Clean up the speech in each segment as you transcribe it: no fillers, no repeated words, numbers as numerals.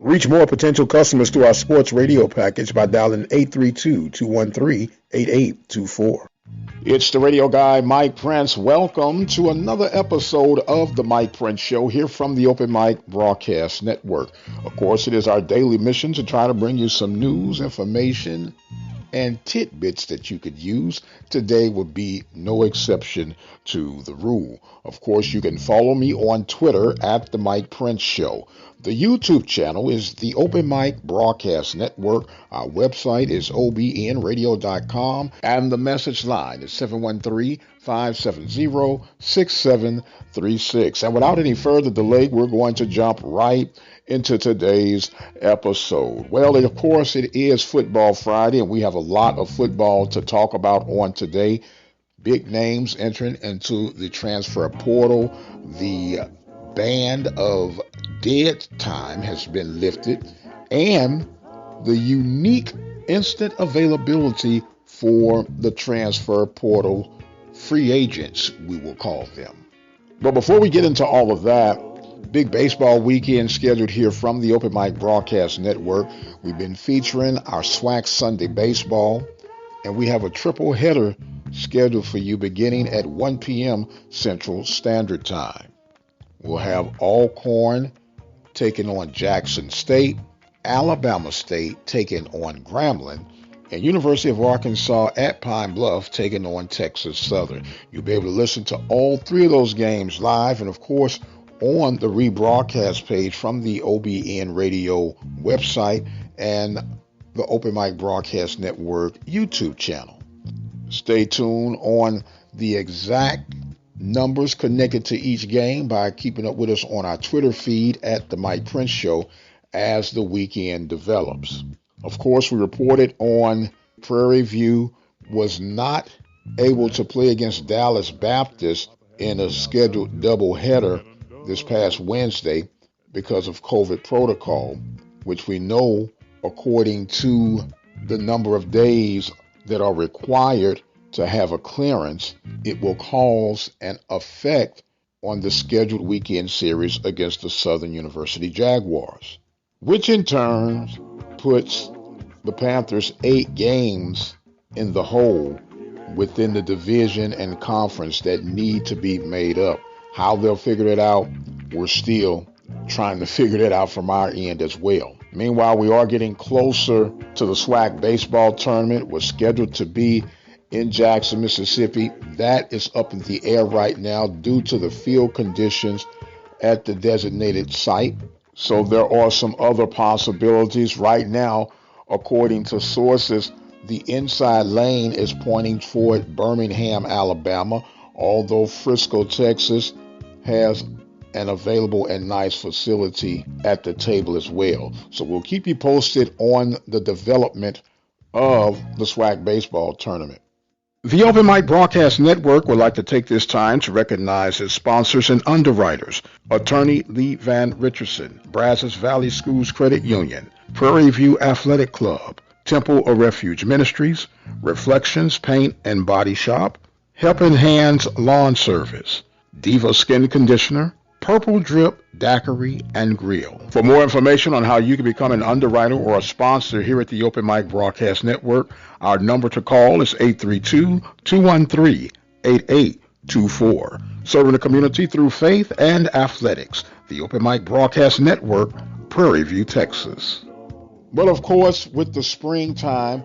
Reach more potential customers through our sports radio package by dialing 832-213-8824. It's the radio guy, Mike Prince. Welcome to another episode of the Mike Prince Show here from the Open Mic Broadcast Network. Of course, it is our daily mission to try to bring you some news, information, and tidbits that you could use. Today would be no exception to the rule. Of course, you can follow me on Twitter at The Mike Prince Show. The YouTube channel is the Open Mic Broadcast Network. Our website is obnradio.com, and the message line is 713-570-6736. And without any further delay, we're going to jump right into today's episode. Well, of course, it is Football Friday, and we have a lot of football to talk about on today. Big names entering into the transfer portal. The ban of dead time has been lifted, and the unique instant availability for the transfer portal free agents, we will call them. But before we get into all of that, big baseball weekend scheduled here from the Open Mic Broadcast Network. We've been featuring our SWAC Sunday baseball, and we have a triple header scheduled for you beginning at 1 p.m. Central Standard Time. We'll have Alcorn taking on Jackson State, Alabama State taking on Grambling, and University of Arkansas at Pine Bluff taking on Texas Southern. You'll be able to listen to all three of those games live, and of course on the rebroadcast page from the OBN Radio website and the Open Mic Broadcast Network YouTube channel. Stay tuned on the exact numbers connected to each game by keeping up with us on our Twitter feed at The Mike Prince Show as the weekend develops. Of course, we reported on Prairie View was not able to play against Dallas Baptist in a scheduled doubleheader this past Wednesday because of COVID protocol, which we know, according to the number of days that are required to have a clearance, it will cause an effect on the scheduled weekend series against the Southern University Jaguars, which in turn puts the Panthers 8 games in the hole within the division and conference that need to be made up. How they'll figure it out, we're still trying to figure that out from our end as well. Meanwhile, we are getting closer to the SWAC baseball tournament. We're scheduled to be in Jackson, Mississippi. That is up in the air right now due to the field conditions at the designated site. So there are some other possibilities right now. According to sources, the inside lane is pointing toward Birmingham, Alabama, although Frisco, Texas has an available and nice facility at the table as well. So we'll keep you posted on the development of the SWAC baseball tournament. The Open Mic Broadcast Network would like to take this time to recognize its sponsors and underwriters: Attorney Lee Van Richardson, Brazos Valley Schools Credit Union, Prairie View Athletic Club, Temple of Refuge Ministries, Reflections Paint and Body Shop, Helping Hands Lawn Service, Diva Skin Conditioner, Purple Drip Daiquiri and Grill. For more information on how you can become an underwriter or a sponsor here at the Open Mic Broadcast Network, our number to call is 832-213-8824. Serving the community through faith and athletics. The Open Mic Broadcast Network, Prairie View, Texas. But of course, with the springtime,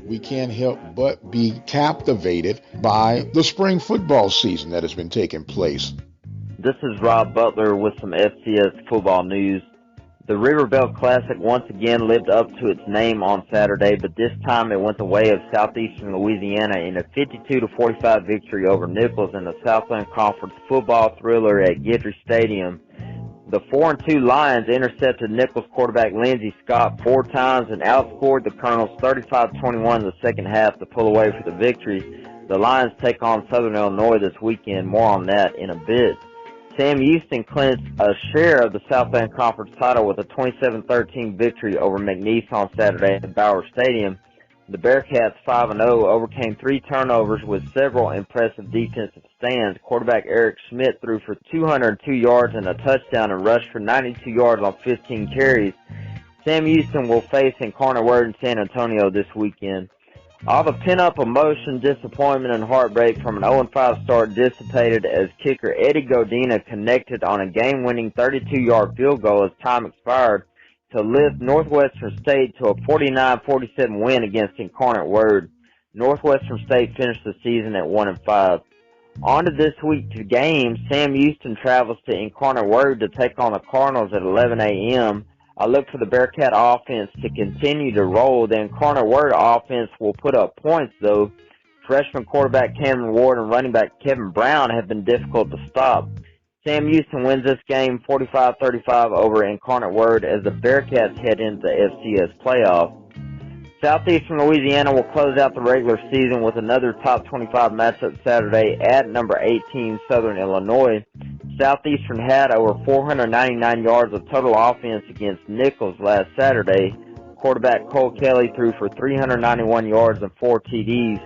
we can't help but be captivated by the spring football season that has been taking place. This is Rob Butler with some FCS football news. The Riverbelt Classic once again lived up to its name on Saturday, but this time it went the way of Southeastern Louisiana in a 52-45 victory over Nicholls in the Southland Conference football thriller at Guidry Stadium. The 4-2 Lions intercepted Nicholls quarterback Lindsey Scott 4 times and outscored the Colonels 35-21 in the second half to pull away for the victory. The Lions take on Southern Illinois this weekend. More on that in a bit. Sam Houston clinched a share of the Southland Conference title with a 27-13 victory over McNeese on Saturday at Bauer Stadium. The Bearcats 5-0 overcame 3 turnovers with several impressive defensive stands. Quarterback Eric Schmidt threw for 202 yards and a touchdown and rushed for 92 yards on 15 carries. Sam Houston will face Incarnate Word in San Antonio this weekend. All the pent-up emotion, disappointment, and heartbreak from an 0-5 start dissipated as kicker Eddie Godina connected on a game-winning 32-yard field goal as time expired to lift Northwestern State to a 49-47 win against Incarnate Word. Northwestern State finished the season at 1-5. On to this week's game. Sam Houston travels to Incarnate Word to take on the Cardinals at 11 a.m. I look for the Bearcat offense to continue to roll. The Incarnate Word offense will put up points, though. Freshman quarterback Cameron Ward and running back Kevin Brown have been difficult to stop. Sam Houston wins this game 45-35 over Incarnate Word as the Bearcats head into the FCS playoff. Southeastern Louisiana will close out the regular season with another top 25 matchup Saturday at number 18 Southern Illinois. Southeastern had over 499 yards of total offense against Nichols last Saturday. Quarterback Cole Kelly threw for 391 yards and 4 TDs.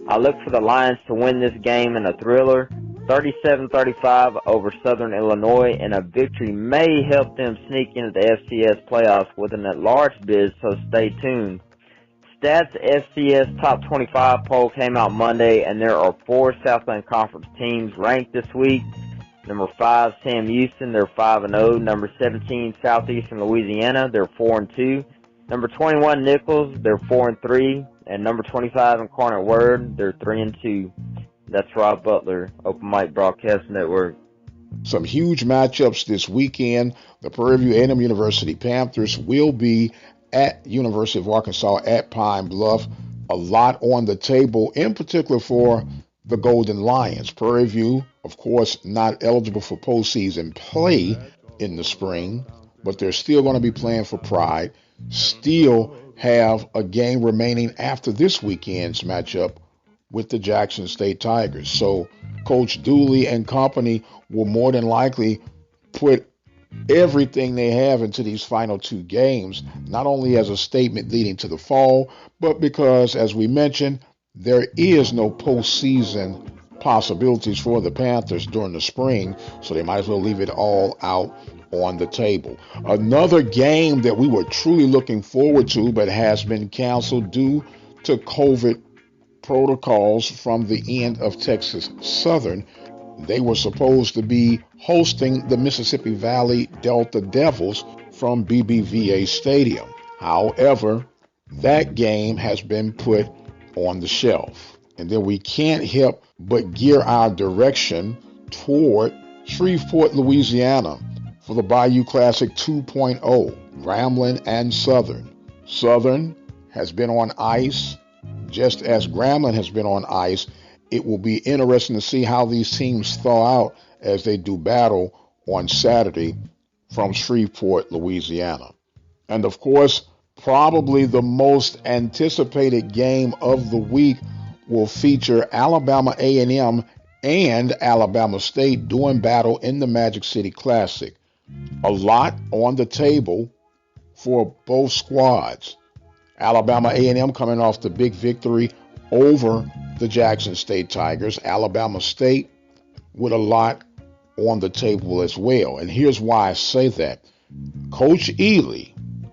I look for the Lions to win this game in a thriller, 37-35 over Southern Illinois, and a victory may help them sneak into the FCS playoffs with an at-large bid, so stay tuned. Stats FCS Top 25 poll came out Monday, and there are 4 Southland Conference teams ranked this week. Number 5, Sam Houston, they're 5-0. Number 17, Southeastern Louisiana, they're 4-2. Number 21, Nichols, they're 4-3. And number 25, Incarnate Word, they're 3-2. That's Rob Butler, Open Mic Broadcast Network. Some huge matchups this weekend. The Prairie View A&M University Panthers will be at University of Arkansas at Pine Bluff. A lot on the table, in particular for the Golden Lions. Prairie View, of course, not eligible for postseason play in the spring, but they're still going to be playing for pride. Still have a game remaining after this weekend's matchup with the Jackson State Tigers. So Coach Dooley and company will more than likely put everything they have into these final 2 games, not only as a statement leading to the fall, but because, as we mentioned, there is no postseason possibilities for the Panthers during the spring, so they might as well leave it all out on the table. Another game that we were truly looking forward to but has been canceled due to COVID protocols from the end of Texas Southern. They were supposed to be hosting the Mississippi Valley Delta Devils from BBVA Stadium. However, that game has been put on the shelf. And then we can't help but gear our direction toward Shreveport, Louisiana for the Bayou Classic 2.0, Grambling and Southern. Southern has been on ice, just as Grambling has been on ice. It will be interesting to see how these teams thaw out as they do battle on Saturday from Shreveport, Louisiana. And of course, probably the most anticipated game of the week will feature Alabama A&M and Alabama State doing battle in the Magic City Classic. A lot on the table for both squads. Alabama A&M coming off the big victory over the Jackson State Tigers. Alabama State with a lot on the table as well. And here's why I say that. Coach Ely,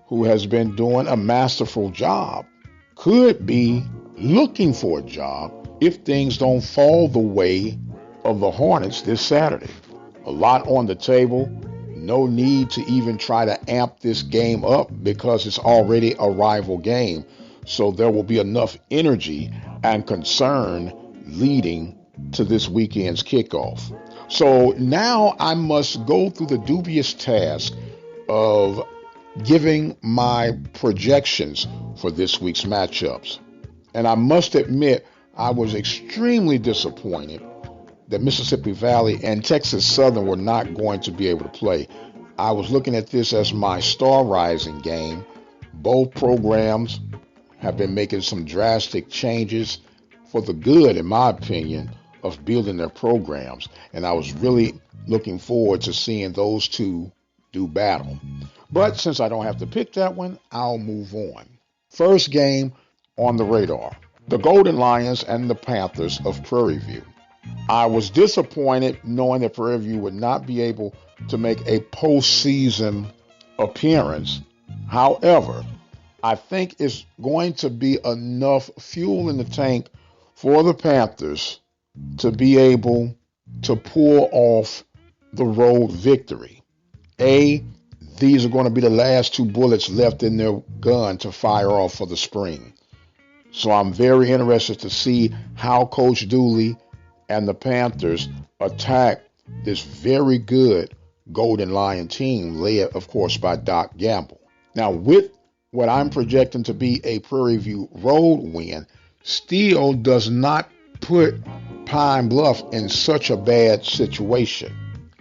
who has been doing a masterful job, could be looking for a job if things don't fall the way of the Hornets this Saturday. A lot on the table. No need to even try to amp this game up because it's already a rival game. So there will be enough energy and concern leading to this weekend's kickoff. So now I must go through the dubious task of giving my projections for this week's matchups. And I must admit, I was extremely disappointed that Mississippi Valley and Texas Southern were not going to be able to play. I was looking at this as my star rising game. Both programs have been making some drastic changes for the good, in my opinion, of building their programs. And I was really looking forward to seeing those two do battle. But since I don't have to pick that one, I'll move on. First game on the radar, the Golden Lions and the Panthers of Prairie View. I was disappointed knowing that Prairie View would not be able to make a postseason appearance. However, I think it's going to be enough fuel in the tank for the Panthers to be able to pull off the road victory. These are going to be the last two bullets left in their gun to fire off for the spring. So I'm very interested to see how Coach Dooley and the Panthers attack this very good Golden Lion team, led, of course, by Doc Gamble. Now, with what I'm projecting to be a Prairie View road win, still does not put Pine Bluff in such a bad situation.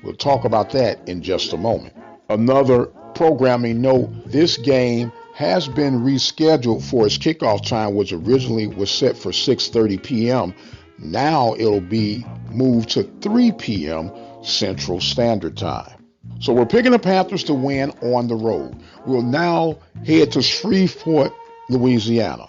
We'll talk about that in just a moment. Another programming note, this game has been rescheduled for its kickoff time, which originally was set for 6:30 p.m. Now it'll be moved to 3 p.m. Central Standard Time. So we're picking the Panthers to win on the road. We'll now head to Shreveport, Louisiana.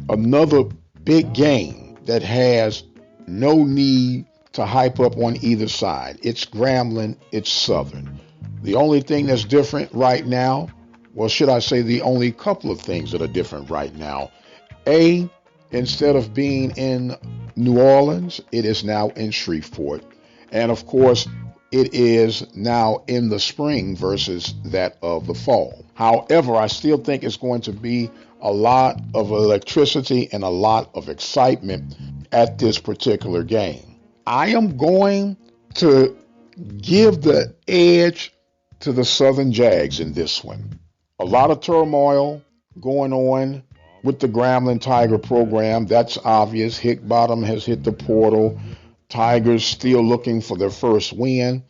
Another big game that has no need to hype up on either side. It's Grambling, it's Southern. The only thing that's different right now, well, should I say the only couple of things that are different right now. Instead of being in New Orleans, it is now in Shreveport. And of course, it is now in the spring versus that of the fall. However, I still think it's going to be a lot of electricity and a lot of excitement at this particular game. I am going to give the edge to the Southern Jags in this one. A lot of turmoil going on with the Grambling Tiger program. That's obvious. Hickbottom has hit the portal. Tigers still looking for their first win.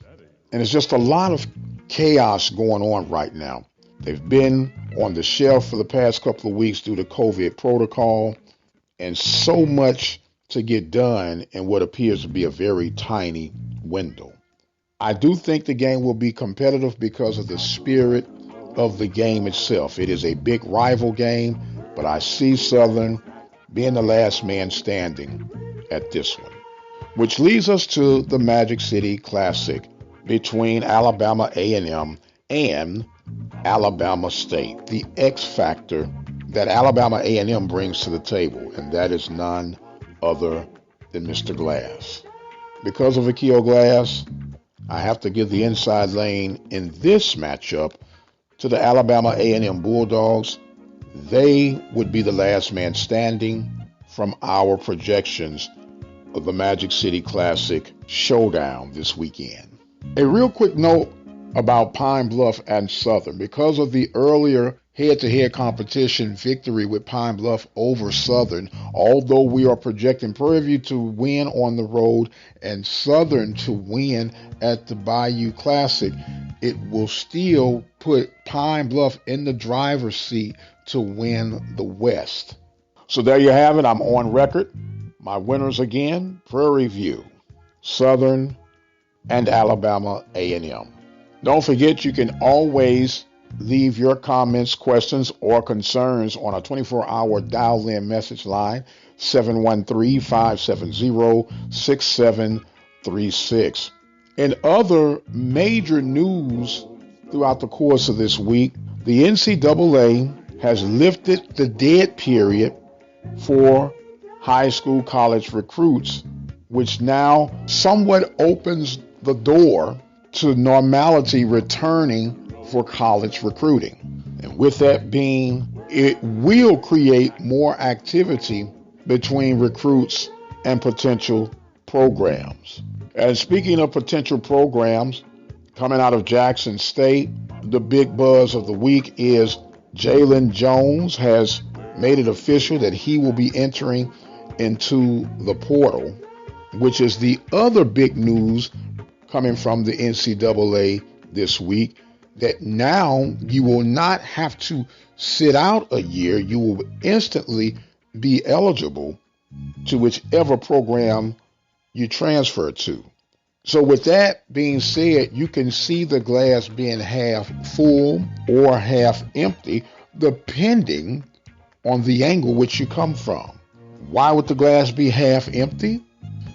And it's just a lot of chaos going on right now. They've been on the shelf for the past couple of weeks due to COVID protocol, and so much to get done in what appears to be a very tiny window. I do think the game will be competitive because of the spirit of the game itself. It is a big rival game, but I see Southern being the last man standing at this one. Which leads us to the Magic City Classic between Alabama A&M and Alabama State. The X factor that Alabama A&M brings to the table, and that is none other than Mr. Glass. Because of Akil Glass, I have to give the inside lane in this matchup to the Alabama A&M Bulldogs. They would be the last man standing from our projections of the Magic City Classic showdown this weekend. A real quick note about Pine Bluff and Southern. Because of the earlier head-to-head competition victory with Pine Bluff over Southern, although we are projecting Prairie View to win on the road and Southern to win at the Bayou Classic, it will still put Pine Bluff in the driver's seat to win the West. So there you have it. I'm on record. My winners again, Prairie View, Southern, and Alabama A&M. Don't forget, you can always leave your comments, questions, or concerns on a 24-hour dial-in message line, 713-570-6736. In other major news throughout the course of this week, the NCAA has lifted the dead period for high school college recruits, which now somewhat opens the door to normality returning for college recruiting. And with that being, it will create more activity between recruits and potential programs. And speaking of potential programs, coming out of Jackson State, the big buzz of the week is Jalen Jones has made it official that he will be entering into the portal, which is the other big news coming from the NCAA this week, that now you will not have to sit out a year. You will instantly be eligible to whichever program you transfer to. So with that being said, you can see the glass being half full or half empty, depending on the angle which you come from. Why would the glass be half empty?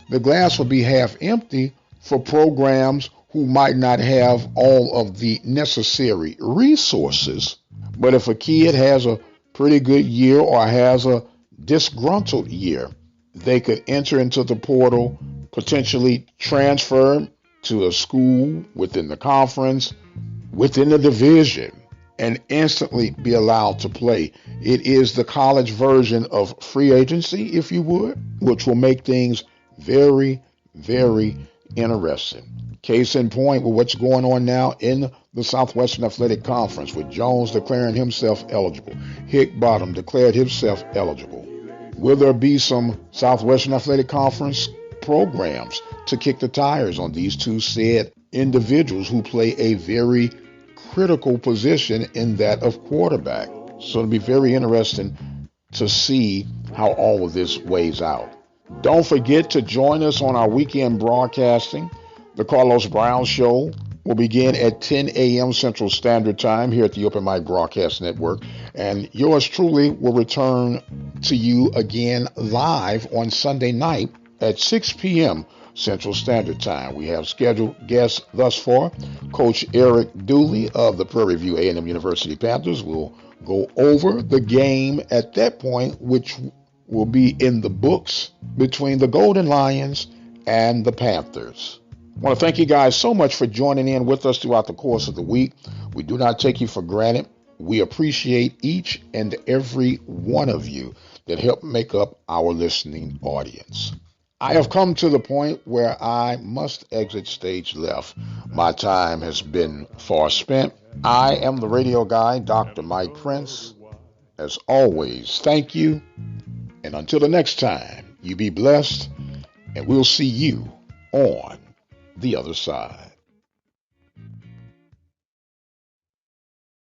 The glass will be half empty for programs who might not have all of the necessary resources, But if a kid has a pretty good year or has a disgruntled year, they could enter into the portal, potentially transfer to a school within the conference, within the division, and instantly be allowed to play. It is the college version of free agency, if you would, which will make things very, very interesting. Case in point with what's going on now in the Southwestern Athletic Conference, with Jones declaring himself eligible. Higgbottom declared himself eligible. Will there be some Southwestern Athletic Conference programs to kick the tires on these two said individuals who play a very critical position in that of quarterback? So it'll be very interesting to see how all of this weighs out. Don't forget to join us on our weekend broadcasting. The Carlos Brown Show will begin at 10 a.m. Central Standard Time here at the Open Mic Broadcast Network. And yours truly will return to you again live on Sunday night at 6 p.m. Central Standard Time. We have scheduled guests thus far. Coach Eric Dooley of the Prairie View A&M University Panthers will go over the game at that point, which will be in the books between the Golden Lions and the Panthers. I want to thank you guys so much for joining in with us throughout the course of the week. We do not take you for granted. We appreciate each and every one of you that help make up our listening audience. I have come to the point where I must exit stage left. My time has been far spent. I am the radio guy, Dr. Mike Prince. As always, thank you. And until the next time, you be blessed, and we'll see you on the other side.